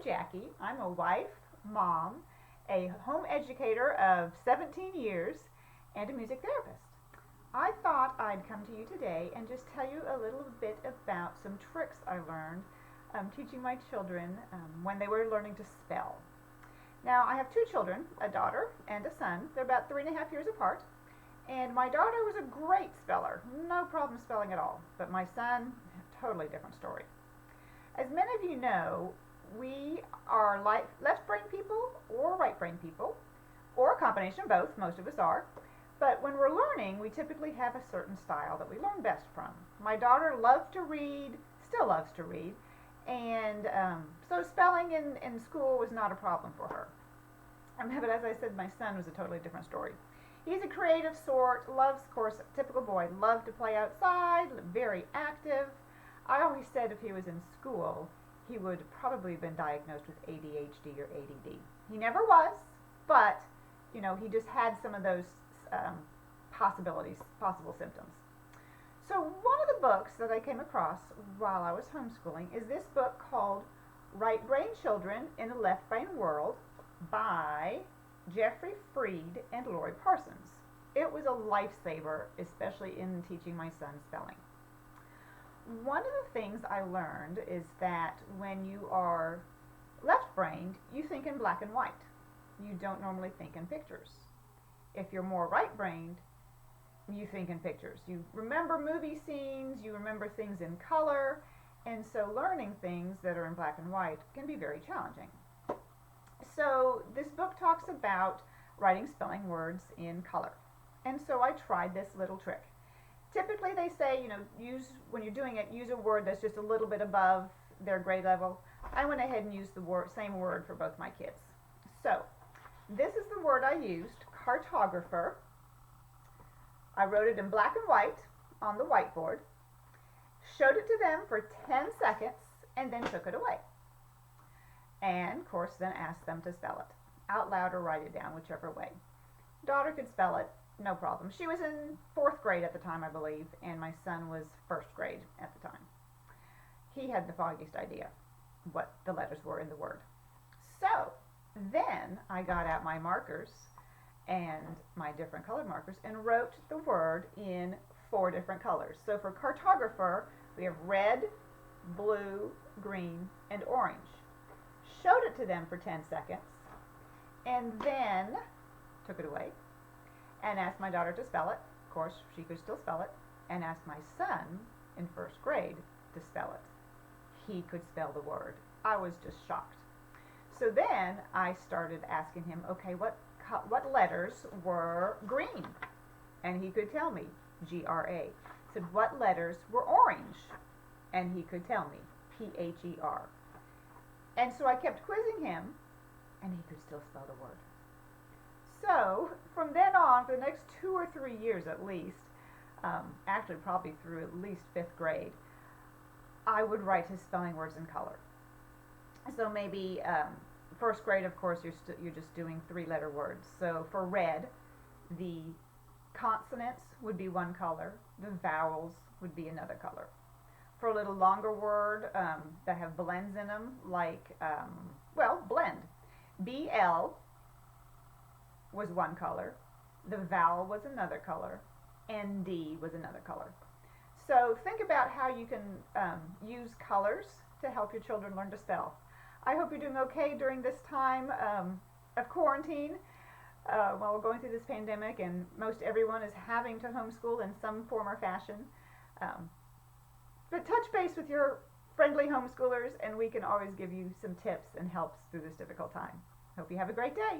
Jackie. I'm a wife, mom, a home educator of 17 years, and a music therapist. I thought I'd come to you today and just tell you a little bit about some tricks I learned teaching my children when they were learning to spell. Now, I have two children, a daughter and a son. They're about 3.5 years apart. And my daughter was a great speller, no problem spelling at all. But my son, totally different story. As many of you know, we are like left brain people or right brain people, or a combination of both, most of us are. But when we're learning, we typically have a certain style that we learn best from. My daughter loved to read, still loves to read, and so spelling in school was not a problem for her. But as I said, my son was a totally different story. He's a creative sort, loves, of course, typical boy, loved to play outside, very active. I always said if he was in school, he would probably have been diagnosed with ADHD or ADD. He never was, but, he just had some of those possible symptoms. So one of the books that I came across while I was homeschooling is this book called Right Brain Children in a Left Brain World by Jeffrey Freed and Laurie Parsons. It was a lifesaver, especially in teaching my son spelling. One of the things I learned is that when you are left-brained, you think in black and white. You don't normally think in pictures. If you're more right-brained, you think in pictures. You remember movie scenes, you remember things in color, and so learning things that are in black and white can be very challenging. So this book talks about writing spelling words in color. And so I tried this little trick. Typically they say, when you're doing it, use a word that's just a little bit above their grade level. I went ahead and used the same word for both my kids. So this is the word I used, cartographer. I wrote it in black and white on the whiteboard, showed it to them for 10 seconds, and then took it away. And, of course, then asked them to spell it out loud or write it down, whichever way. Daughter could spell it, no problem. She was in 4th grade at the time, I believe, and my son was 1st grade at the time. He had the foggiest idea what the letters were in the word. So then I got out my markers and my different colored markers and wrote the word in 4 different colors. So for cartographer, we have red, blue, green, and orange. Showed it to them for 10 seconds, and then took it away and asked my daughter to spell it. Of course, she could still spell it, and asked my son in 1st grade to spell it. He could spell the word. I was just shocked. So then I started asking him, okay, what letters were green? And he could tell me, G-R-A. I said, what letters were orange? And he could tell me, P-H-E-R. And so I kept quizzing him, and he could still spell the word. So from then on, for the next 2 or 3 years at least, actually probably through at least 5th grade, I would write his spelling words in color. So maybe 1st grade, of course, you're just doing 3-letter words. So for red, the consonants would be one color, the vowels would be another color. For a little longer word that have blends in them, like, blend. B-L was one color, the vowel was another color, and D was another color. So think about how you can use colors to help your children learn to spell. I hope you're doing okay during this time of quarantine while we're going through this pandemic, and most everyone is having to homeschool in some form or fashion. But touch base with your friendly homeschoolers, and we can always give you some tips and helps through this difficult time. Hope you have a great day.